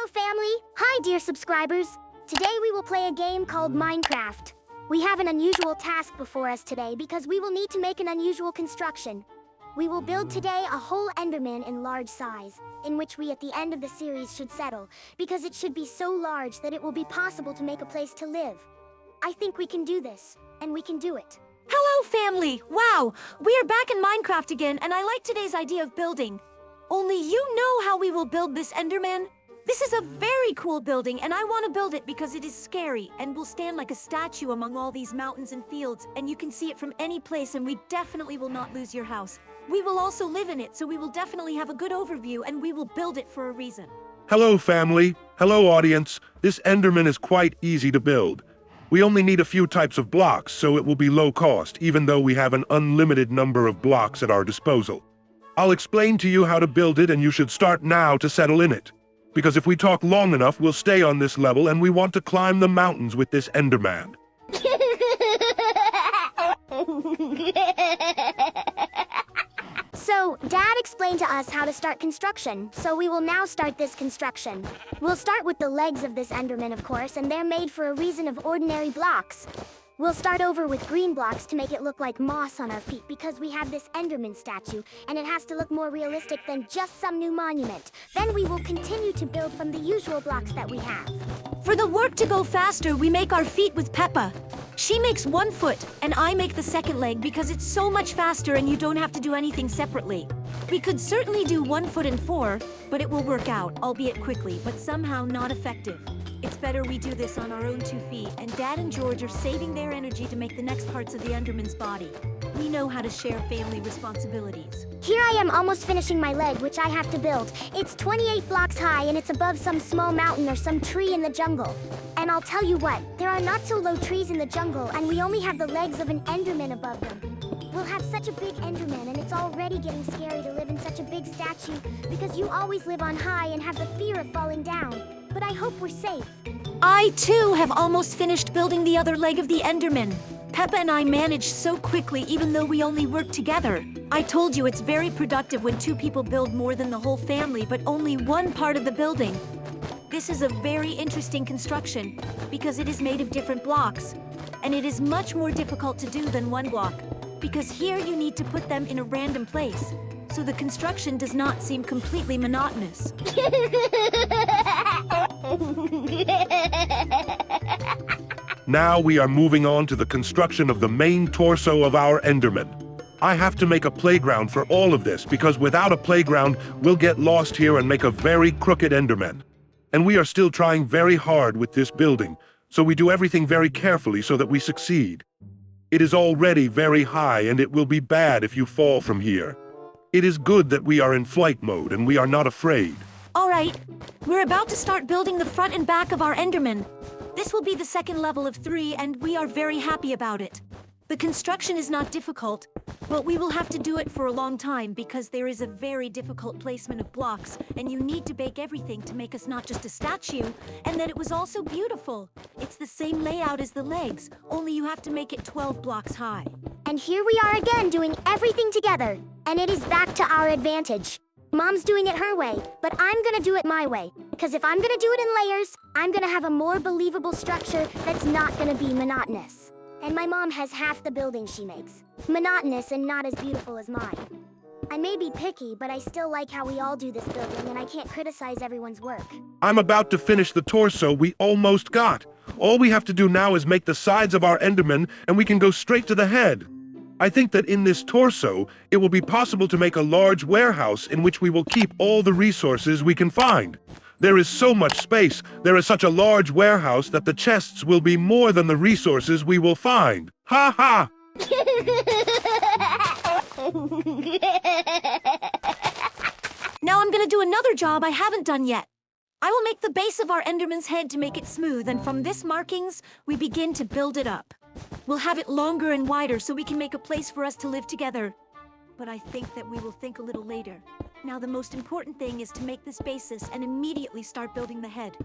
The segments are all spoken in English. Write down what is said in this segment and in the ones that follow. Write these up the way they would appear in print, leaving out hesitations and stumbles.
Hello, family! Hi, dear subscribers! Today we will play a game called Minecraft. We have an unusual task before us today because we will need to make an unusual construction. We will build today a whole Enderman in large size, in which we at the end of the series should settle, because it should be so large that it will be possible to make a place to live. I think we can do this, and we can do it. Hello, family! Wow! We are back in Minecraft again, and I like today's idea of building. Only you know how we will build this Enderman? This is a very cool building, and I want to build it because it is scary and will stand like a statue among all these mountains and fields, and you can see it from any place, and we definitely will not lose your house. We will also live in it, so we will definitely have a good overview, and we will build it for a reason. Hello, family. Hello, audience. This Enderman is quite easy to build. We only need a few types of blocks, so it will be low cost, even though we have an unlimited number of blocks at our disposal. I'll explain to you how to build it, and you should start now to settle in it. Because if we talk long enough, we'll stay on this level, and we want to climb the mountains with this Enderman. So, Dad explained to us how to start construction, so we will now start this construction. We'll start with the legs of this Enderman, of course, and they're made for a reason of ordinary blocks. We'll start over with green blocks to make it look like moss on our feet because we have this Enderman statue, and it has to look more realistic than just some new monument. Then we will continue to build from the usual blocks that we have. For the work to go faster, we make our feet with Peppa. She makes 1 foot, and I make the second leg because it's so much faster and you don't have to do anything separately. We could certainly do 1 foot and 4, but it will work out, albeit quickly, but somehow not effective. It's better we do this on our own 2 feet, and Dad and George are saving their energy to make the next parts of the Enderman's body. We know how to share family responsibilities. Here I am almost finishing my leg, which I have to build. It's 28 blocks high, and it's above some small mountain or some tree in the jungle. And I'll tell you what, there are not so low trees in the jungle, and we only have the legs of an Enderman above them. We'll have such a big Enderman, and it's already getting scary to live in such a big statue, because you always live on high and have the fear of falling down. But I hope we're safe. I, too, have almost finished building the other leg of the Enderman. Peppa and I managed so quickly even though we only worked together. I told you it's very productive when 2 people build more than the whole family, but only one part of the building. This is a very interesting construction because it is made of different blocks. And it is much more difficult to do than 1 block, because here you need to put them in a random place. So the construction does not seem completely monotonous. Now we are moving on to the construction of the main torso of our Enderman. I have to make a playground for all of this because without a playground, we'll get lost here and make a very crooked Enderman. And we are still trying very hard with this building, so we do everything very carefully so that we succeed. It is already very high, and it will be bad if you fall from here. It is good that we are in flight mode and we are not afraid. All right, we're about to start building the front and back of our Enderman. This will be the second level of 3, and we are very happy about it. The construction is not difficult, but we will have to do it for a long time because there is a very difficult placement of blocks, and you need to bake everything to make us not just a statue, and that it was also beautiful. It's the same layout as the legs, only you have to make it 12 blocks high. And here we are again doing everything together, and it is back to our advantage. Mom's doing it her way, but I'm gonna do it my way. Because if I'm gonna do it in layers, I'm gonna have a more believable structure that's not gonna be monotonous. And my mom has half the building she makes. Monotonous and not as beautiful as mine. I may be picky, but I still like how we all do this building, and I can't criticize everyone's work. I'm about to finish the torso we almost got. All we have to do now is make the sides of our Enderman, and we can go straight to the head. I think that in this torso, it will be possible to make a large warehouse in which we will keep all the resources we can find. There is so much space, there is such a large warehouse that the chests will be more than the resources we will find. Ha ha! Now I'm gonna do another job I haven't done yet. I will make the base of our Enderman's head to make it smooth, and from this markings, we begin to build it up. We'll have it longer and wider so we can make a place for us to live together. But I think that we will think a little later. Now the most important thing is to make this basis and immediately start building the head.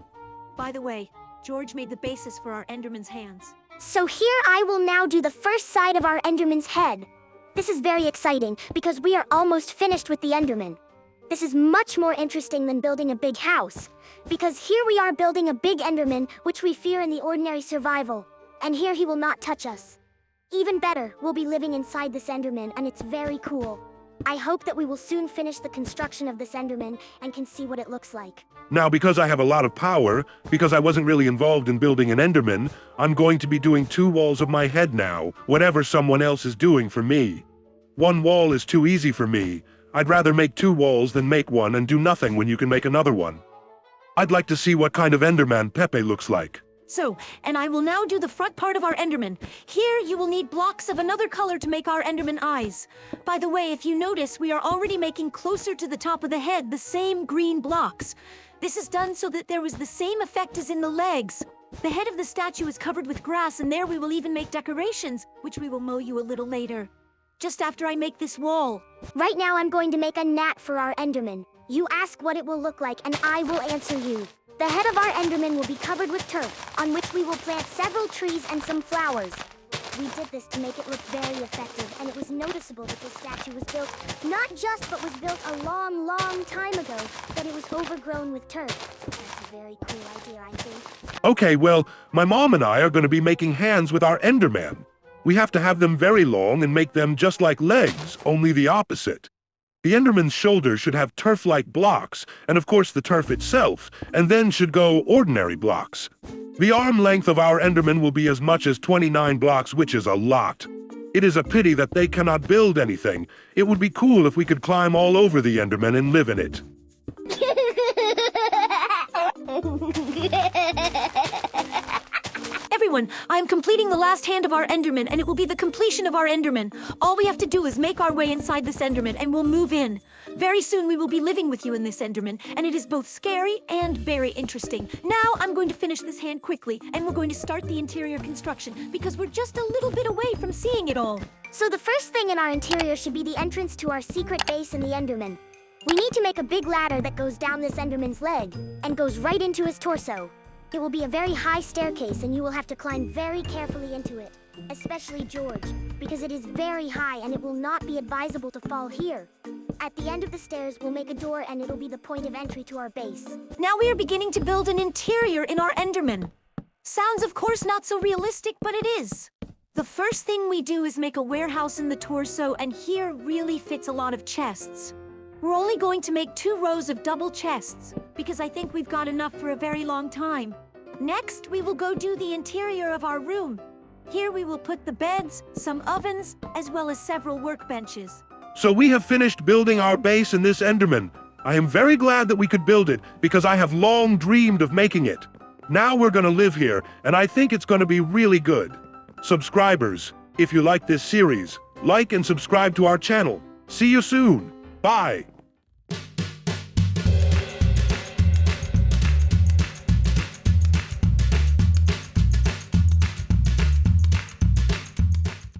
By the way, George made the basis for our Enderman's hands. So here I will now do the first side of our Enderman's head. This is very exciting because we are almost finished with the Enderman. This is much more interesting than building a big house, because here we are building a big Enderman, which we fear in the ordinary survival, and here he will not touch us. Even better, we'll be living inside this Enderman, and it's very cool. I hope that we will soon finish the construction of this Enderman and can see what it looks like. Now, because I have a lot of power, because I wasn't really involved in building an Enderman, I'm going to be doing 2 walls of my head now, whatever someone else is doing for me. 1 wall is too easy for me. I'd rather make 2 walls than make 1 and do nothing when you can make another one. I'd like to see what kind of Enderman Peppa looks like. So, and I will now do the front part of our Enderman. Here, you will need blocks of another color to make our Enderman eyes. By the way, if you notice, we are already making closer to the top of the head the same green blocks. This is done so that there was the same effect as in the legs. The head of the statue is covered with grass, and there we will even make decorations, which we will mow you a little later. Just after I make this wall. Right now I'm going to make a gnat for our Enderman. You ask what it will look like and I will answer you. The head of our Enderman will be covered with turf, on which we will plant several trees and some flowers. We did this to make it look very effective, and it was noticeable that this statue was built, not just but was built a long, long time ago, that it was overgrown with turf. That's a very cool idea, I think. Okay, well, my mom and I are going to be making hands with our Enderman. We have to have them very long and make them just like legs, only the opposite. The Enderman's shoulders should have turf-like blocks, and of course the turf itself, and then should go ordinary blocks. The arm length of our Enderman will be as much as 29 blocks, which is a lot. It is a pity that they cannot build anything. It would be cool if we could climb all over the Enderman and live in it. Everyone, I am completing the last hand of our Enderman, and it will be the completion of our Enderman. All we have to do is make our way inside this Enderman, and we'll move in. Very soon we will be living with you in this Enderman, and it is both scary and very interesting. Now I'm going to finish this hand quickly, and we're going to start the interior construction, because we're just a little bit away from seeing it all. So the first thing in our interior should be the entrance to our secret base in the Enderman. We need to make a big ladder that goes down this Enderman's leg, and goes right into his torso. It will be a very high staircase, and you will have to climb very carefully into it, especially George, because it is very high and it will not be advisable to fall here. At the end of the stairs, we'll make a door and it'll be the point of entry to our base. Now we are beginning to build an interior in our Enderman. Sounds, of course, not so realistic, but it is. The first thing we do is make a warehouse in the torso, and here really fits a lot of chests. We're only going to make 2 rows of double chests, because I think we've got enough for a very long time. Next, we will go do the interior of our room. Here we will put the beds, some ovens, as well as several workbenches. So we have finished building our base in this Enderman. I am very glad that we could build it, because I have long dreamed of making it. Now we're going to live here, and I think it's going to be really good. Subscribers, if you like this series, like and subscribe to our channel. See you soon. Bye.